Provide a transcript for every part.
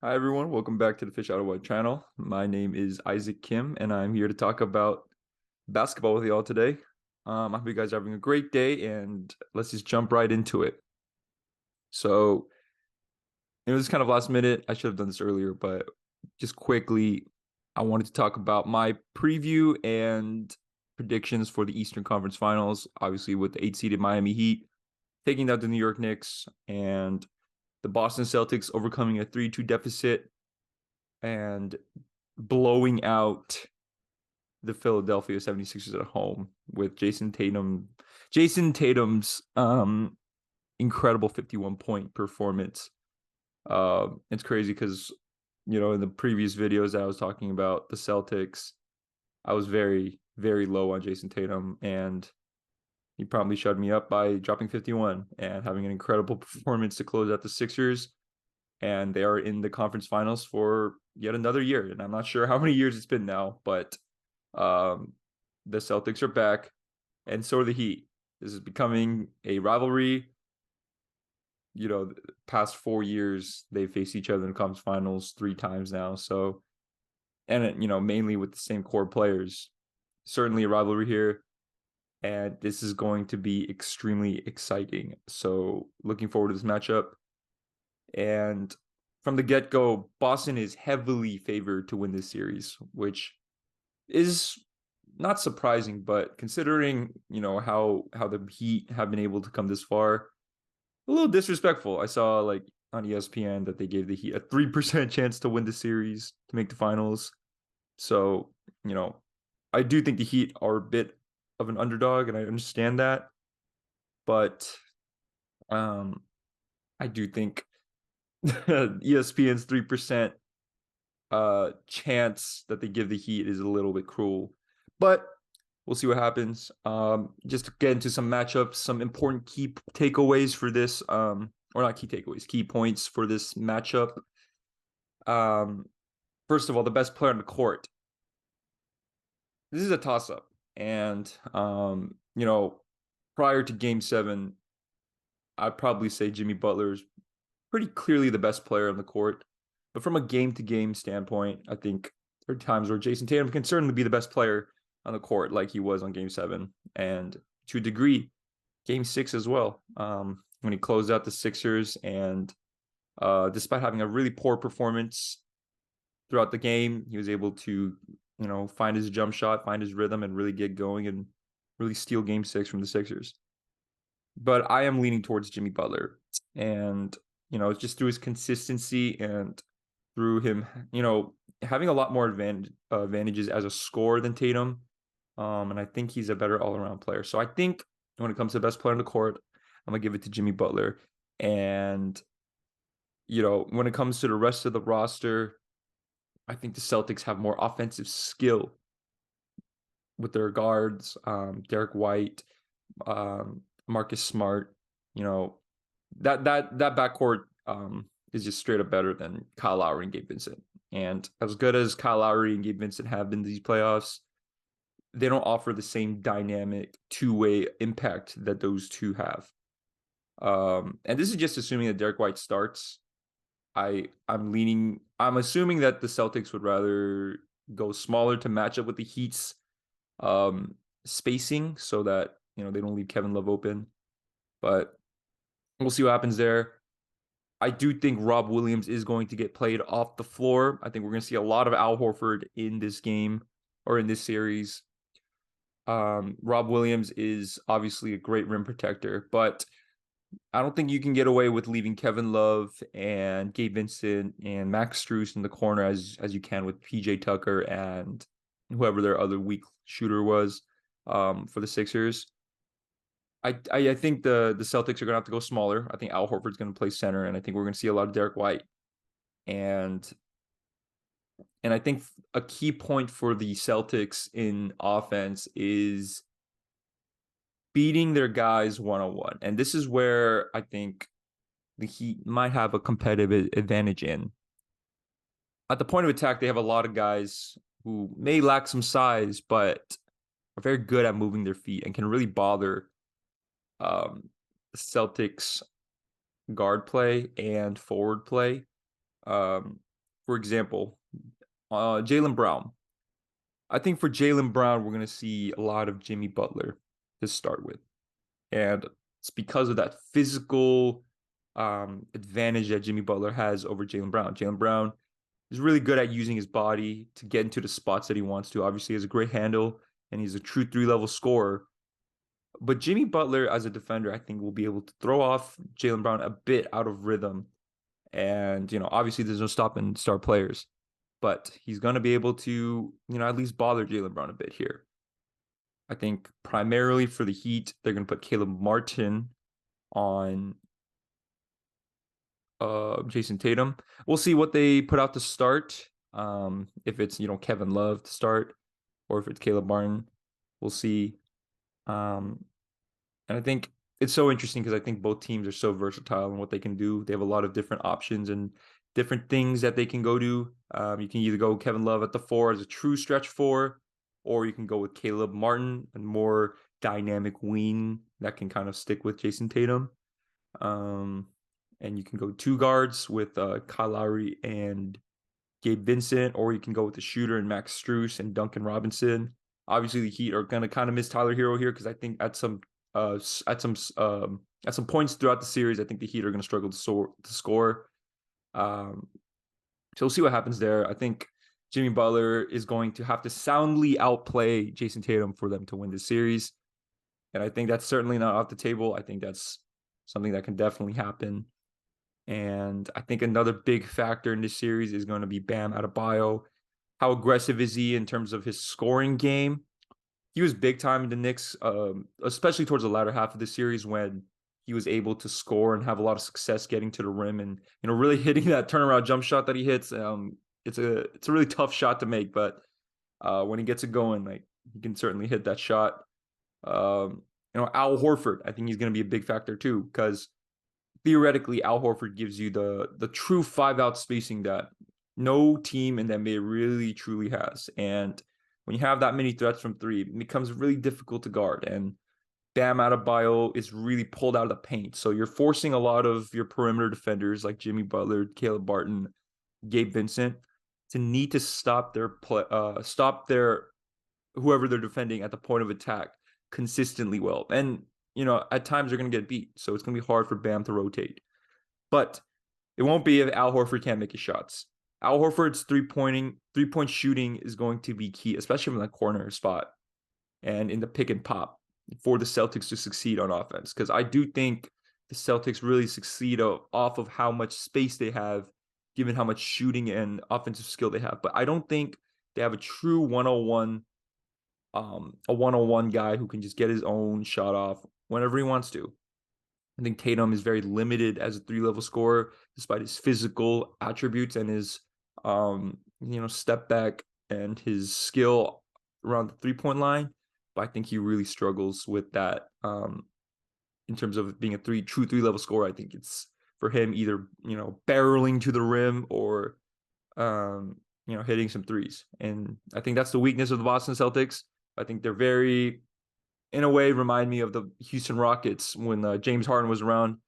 Hi everyone, welcome back to the Fish Out of White channel. My name is Isaac Kim, and I'm here to talk about basketball with y'all today. I hope you guys are having a great day, and let's just jump right into it. So it was kind of last minute. I should have done this earlier, but just quickly, I wanted to talk about my preview and predictions for the Eastern Conference Finals. Obviously, with the eight-seeded Miami Heat taking down the New York Knicks and the Boston Celtics overcoming a 3-2 deficit and blowing out the Philadelphia 76ers at home with Jason Tatum's incredible 51-point performance. It's crazy because in the previous videos that I was talking about the Celtics, I was very, very low on Jason Tatum, and he probably shut me up by dropping 51 and having an incredible performance to close out the Sixers. And they are in the conference finals for yet another year. And I'm not sure how many years it's been now, but um, the Celtics are back, and so are the Heat. This is becoming a rivalry. The past 4 years, they faced each other in the conference finals 3 times now. So, and mainly with the same core players. Certainly a rivalry here, and this is going to be extremely exciting. So, looking forward to this matchup. And from the get-go, Boston is heavily favored to win this series, which is not surprising, but considering, how the Heat have been able to come this far, a little disrespectful. I saw like on ESPN that they gave the Heat a 3% chance to win the series to make the finals. So, I do think the Heat are a bit of an underdog, and I understand that, but um I do think ESPN's 3% chance that they give the Heat is a little bit cruel. But we'll see what happens. Just to get into some matchups, some important key takeaways for this, or not key takeaways, key points for this matchup. Um, First of all, the best player on the court. This is a toss-up. And prior to game 7, I'd probably say Jimmy Butler is pretty clearly the best player on the court. But from a game-to-game standpoint, I think there are times where Jason Tatum can certainly be the best player on the court, like he was on game 7, and to a degree, game 6 as well. When he closed out the Sixers, and despite having a really poor performance throughout the game, he was able to, find his jump shot, find his rhythm, and really get going and really steal game 6 from the Sixers. But I am leaning towards Jimmy Butler, and it's just through his consistency and through him, having a lot more advantages as a scorer than Tatum. And I think he's a better all-around player. So I think when it comes to the best player on the court, I'm gonna give it to Jimmy Butler. And when it comes to the rest of the roster, I think the Celtics have more offensive skill with their guards, Derek White, Marcus Smart. You know that backcourt is just straight up better than Kyle Lowry and Gabe Vincent. And as good as Kyle Lowry and Gabe Vincent have been these playoffs, they don't offer the same dynamic two-way impact that those two have. And this is just assuming that Derek White starts. I'm assuming that the Celtics would rather go smaller to match up with the Heat's spacing so that they don't leave Kevin Love open. But we'll see what happens there. I do think Rob Williams is going to get played off the floor. I think we're going to see a lot of Al Horford in this game or in this series. Rob Williams is obviously a great rim protector, but I don't think you can get away with leaving Kevin Love and Gabe Vincent and Max Strus in the corner as you can with PJ Tucker and whoever their other weak shooter was for the Sixers. I think the Celtics are going to have to go smaller. I think Al Horford's going to play center, and I think we're going to see a lot of Derek White. And I think a key point for the Celtics in offense is beating their guys one-on-one. And this is where I think the Heat might have a competitive advantage in. At the point of attack, they have a lot of guys who may lack some size, but are very good at moving their feet and can really bother Celtics guard play and forward play. for example, Jaylen Brown. I think for Jaylen Brown, we're going to see a lot of Jimmy Butler to start with. And it's because of that physical advantage that Jimmy Butler has over Jaylen Brown. Jaylen Brown is really good at using his body to get into the spots that he wants to. Obviously, he has a great handle and he's a true three-level scorer. But Jimmy Butler, as a defender, I think will be able to throw off Jaylen Brown a bit out of rhythm. And, obviously there's no stopping star players, but he's going to be able to, at least bother Jaylen Brown a bit here. I think primarily for the Heat, they're going to put Caleb Martin on Jason Tatum. We'll see what they put out to start. If it's, Kevin Love to start or if it's Caleb Martin, we'll see. And I think it's so interesting because I think both teams are so versatile in what they can do. They have a lot of different options and different things that they can go to. You can either go Kevin Love at the 4 as a true stretch 4, or you can go with Caleb Martin, a more dynamic wing that can kind of stick with Jason Tatum. And you can go 2 guards with Kyle Lowry and Gabe Vincent, or you can go with the shooter and Max Strus and Duncan Robinson. Obviously, the Heat are going to kind of miss Tyler Hero here because I think at some points throughout the series, I think the Heat are going to struggle to score. So we'll see what happens there. I think Jimmy Butler is going to have to soundly outplay Jason Tatum for them to win the series. And I think that's certainly not off the table. I think that's something that can definitely happen. And I think another big factor in this series is going to be Bam Adebayo. How aggressive is he in terms of his scoring game? He was big time in the Knicks, especially towards the latter half of the series when he was able to score and have a lot of success getting to the rim and really hitting that turnaround jump shot that he hits. It's a really tough shot to make, but when he gets it going, like he can certainly hit that shot. Al Horford, I think he's going to be a big factor too because theoretically, Al Horford gives you the true 5-out spacing that no team in the NBA really truly has. And when you have that many threats from 3, it becomes really difficult to guard. And Bam Adebayo is really pulled out of the paint. So you're forcing a lot of your perimeter defenders like Jimmy Butler, Caleb Barton, Gabe Vincent to need to stop their whoever they're defending at the point of attack consistently well. And at times they're going to get beat. So it's going to be hard for Bam to rotate. But it won't be if Al Horford can't make his shots. Al Horford's three-point shooting is going to be key, especially from that corner spot and in the pick and pop for the Celtics to succeed on offense. Because I do think the Celtics really succeed off of how much space they have, given how much shooting and offensive skill they have. But I don't think they have a true 101 guy who can just get his own shot off whenever he wants to. I think Tatum is very limited as a 3-level scorer, despite his physical attributes and his, step back and his skill around the 3-point line. But I think he really struggles with that in terms of being a true 3-level scorer. I think it's for him either, barreling to the rim or, hitting some threes. And I think that's the weakness of the Boston Celtics. I think they're very, in a way, remind me of the Houston Rockets when James Harden was around.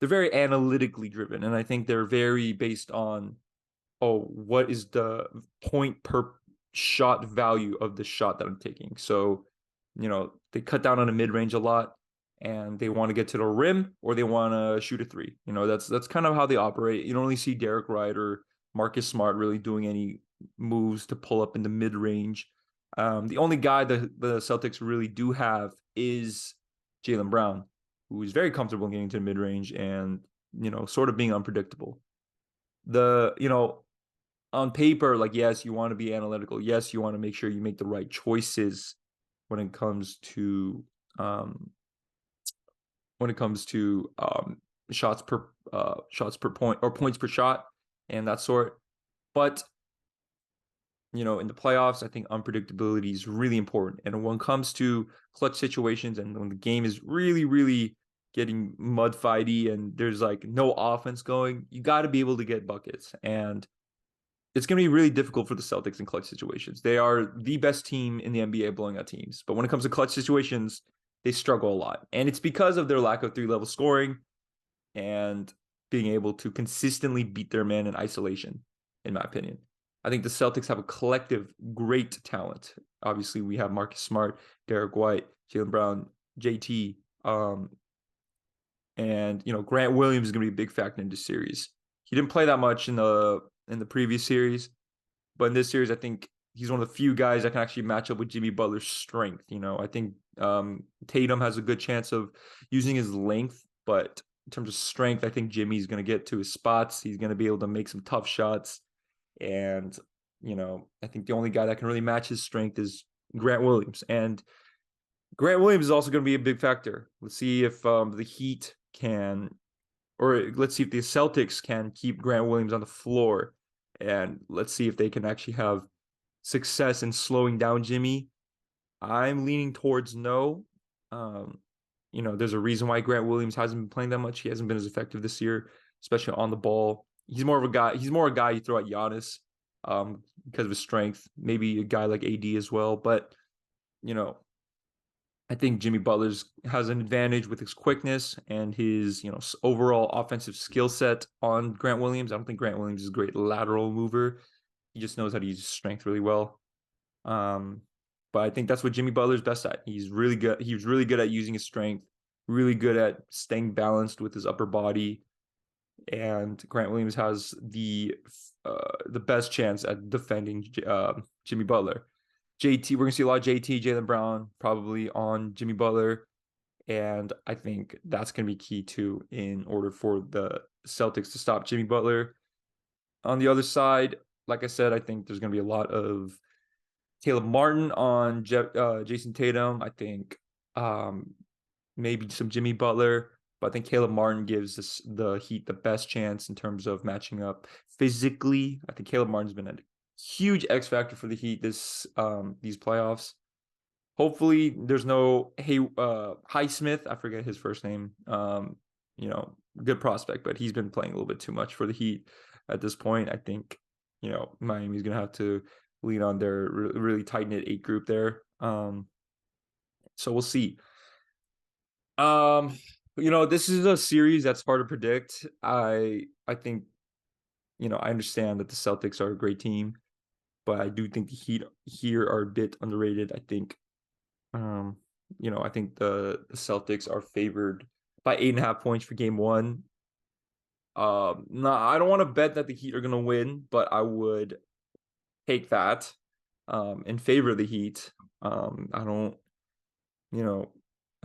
They're very analytically driven, and I think they're very based on, what is the point per shot value of the shot that I'm taking? So, they cut down on the mid-range a lot, and they want to get to the rim or they want to shoot a 3. That's kind of how they operate. You don't really see Derek Wright or Marcus Smart really doing any moves to pull up in the mid-range. The only guy the Celtics really do have is Jaylen Brown, who is very comfortable getting to the mid-range and, sort of being unpredictable. On paper, like, yes, you want to be analytical. Yes, you want to make sure you make the right choices when it comes to shots per point or points per shot and that sort. But in the playoffs, I think unpredictability is really important. And when it comes to clutch situations and when the game is really, really getting mud fighty and there's like no offense going, you got to be able to get buckets. And it's going to be really difficult for the Celtics in clutch situations. They are the best team in the NBA blowing out teams. But when it comes to clutch situations, they struggle a lot. And it's because of their lack of 3-level scoring and being able to consistently beat their man in isolation. in my opinion. I think the Celtics have a collective great talent. Obviously, we have Marcus Smart, Derek White, Jaylen Brown, JT, and Grant Williams is going to be a big factor in this series. He didn't play that much in the previous series, but in this series, I think he's one of the few guys that can actually match up with Jimmy Butler's strength. I think Tatum has a good chance of using his length, but in terms of strength, I think Jimmy's going to get to his spots. He's going to be able to make some tough shots. And, I think the only guy that can really match his strength is Grant Williams. And Grant Williams is also going to be a big factor. Let's see if the Heat can, or let's see if the Celtics can keep Grant Williams on the floor. And let's see if they can actually have success in slowing down Jimmy. I'm leaning towards no. There's a reason why Grant Williams hasn't been playing that much. He hasn't been as effective this year, especially on the ball. He's more a guy you throw at Giannis because of his strength. Maybe a guy like AD as well. But, I think Jimmy Butler has an advantage with his quickness and his, overall offensive skill set on Grant Williams. I don't think Grant Williams is a great lateral mover. He just knows how to use his strength really well. But I think that's what Jimmy Butler's best at. He's really good. He's really good at using his strength, really good at staying balanced with his upper body. And Grant Williams has the best chance at defending Jimmy Butler. JT, we're gonna see a lot of JT, Jaylen Brown probably on Jimmy Butler, and I think that's gonna be key too in order for the Celtics to stop Jimmy Butler. On the other side, like I said, I think there's gonna be a lot of Caleb Martin on Jason Tatum. I think maybe some Jimmy Butler, but I think Caleb Martin gives the Heat the best chance in terms of matching up physically. I think Caleb Martin's been a huge X factor for the Heat these playoffs. Hopefully, there's no Highsmith. I forget his first name. Good prospect, but he's been playing a little bit too much for the Heat at this point. I think Miami's gonna have to lean on their really tight knit 8 group there. So we'll see. This is a series that's hard to predict. I think, I understand that the Celtics are a great team, but I do think the Heat here are a bit underrated. I think, I think the Celtics are favored by 8.5 points for game 1. No, I don't want to bet that the Heat are going to win, but I would take that in favor of the Heat. I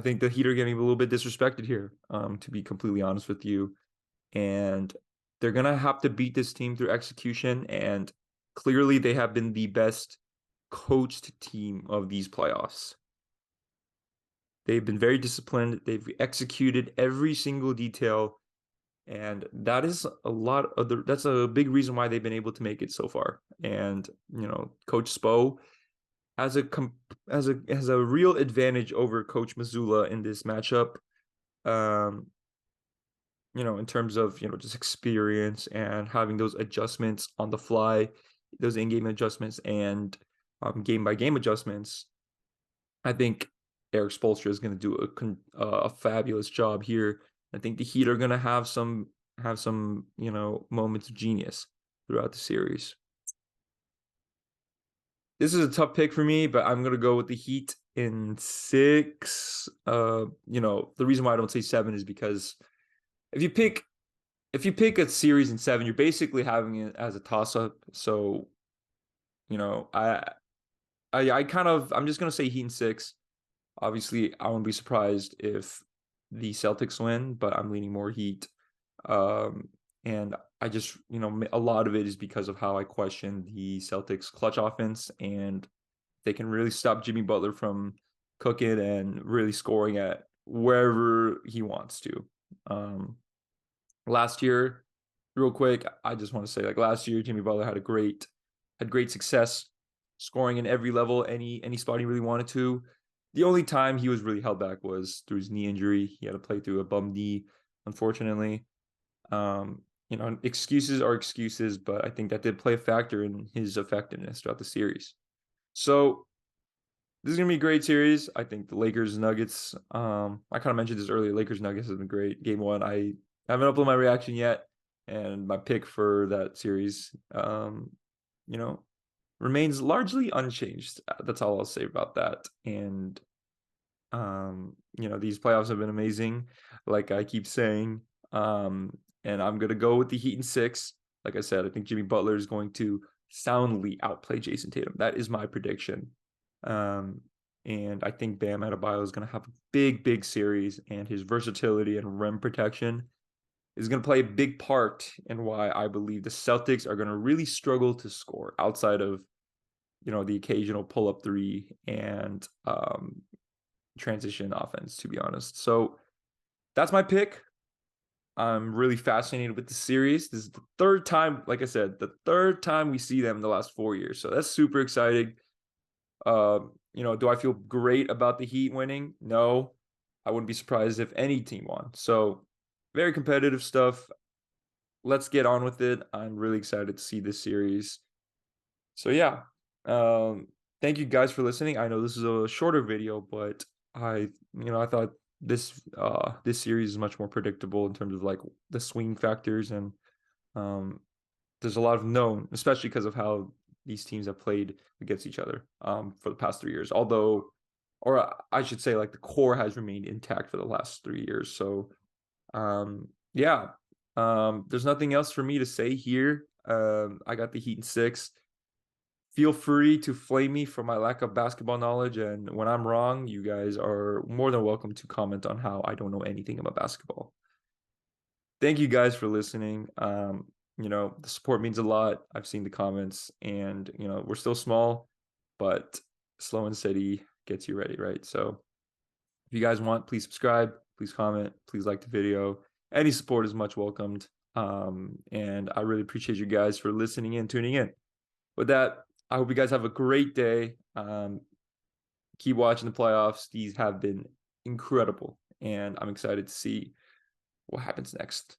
think the Heat are getting a little bit disrespected here, to be completely honest with you. And they're going to have to beat this team through execution. And clearly they have been the best coached team of these playoffs. They've been very disciplined. They've executed every single detail. And that is that's a big reason why they've been able to make it so far. And, Coach Spo has a real advantage over Coach Mazzulla in this matchup. In terms of, just experience and having those adjustments on the fly, those in-game adjustments and game-by-game adjustments. I think Eric Spoelstra is going to do a fabulous job here. I think the Heat are going to have some moments of genius throughout the series. This is a tough pick for me, but I'm going to go with the Heat in 6. The reason why I don't say 7 is because if you pick a series in 7, you're basically having it as a toss-up. So, I'm just going to say Heat in 6. Obviously, I won't be surprised if the Celtics win, but I'm leaning more Heat. And I just, a lot of it is because of how I question the Celtics clutch offense, and they can really stop Jimmy Butler from cooking and really scoring at wherever he wants to. Last year, real quick, I just want to say, last year, Jimmy Butler had great success scoring in every level, any spot he really wanted to. The only time he was really held back was through his knee injury. He had to play through a bum knee, unfortunately. Excuses are excuses, but I think that did play a factor in his effectiveness throughout the series. So this is going to be a great series. I think the Lakers-Nuggets, I kind of mentioned this earlier, Lakers-Nuggets has been great. Game 1, I haven't uploaded my reaction yet. and my pick for that series, you know, remains largely unchanged. That's all I'll say about that. And these playoffs have been amazing, like I keep saying. And I'm gonna go with the Heat in 6. Like I said, I think Jimmy Butler is going to soundly outplay Jason Tatum. That is my prediction. Um, and I think Bam Adebayo is gonna have a big, big series, and his versatility and rim protection is going to play a big part in why I believe the Celtics are going to really struggle to score outside of, the occasional pull-up three and transition offense, to be honest. So that's my pick. I'm really fascinated with the series. This is the third time, like I said, the third time we see them in the last 4 years. So that's super exciting. Do I feel great about the Heat winning? No. I wouldn't be surprised if any team won. So very competitive stuff. Let's get on with it. I'm really excited to see this series. So yeah, thank you guys for listening. I know this is a shorter video, but I thought this series is much more predictable in terms of like the swing factors, and there's a lot of known, especially because of how these teams have played against each other for the past 3 years. Although, or I should say, like the core has remained intact for the last 3 years. So yeah, there's nothing else for me to say here. I got the Heat in 6. Feel free to flame me for my lack of basketball knowledge, and when I'm wrong, you guys are more than welcome to comment on how I don't know anything about basketball. Thank you guys for listening. The support means a lot. I've seen the comments, and we're still small, but slow and steady gets you ready, right? So if you guys want, please subscribe, please comment, please like the video. Any support is much welcomed. And I really appreciate you guys for listening and tuning in. With that, I hope you guys have a great day. Keep watching the playoffs. These have been incredible, and I'm excited to see what happens next.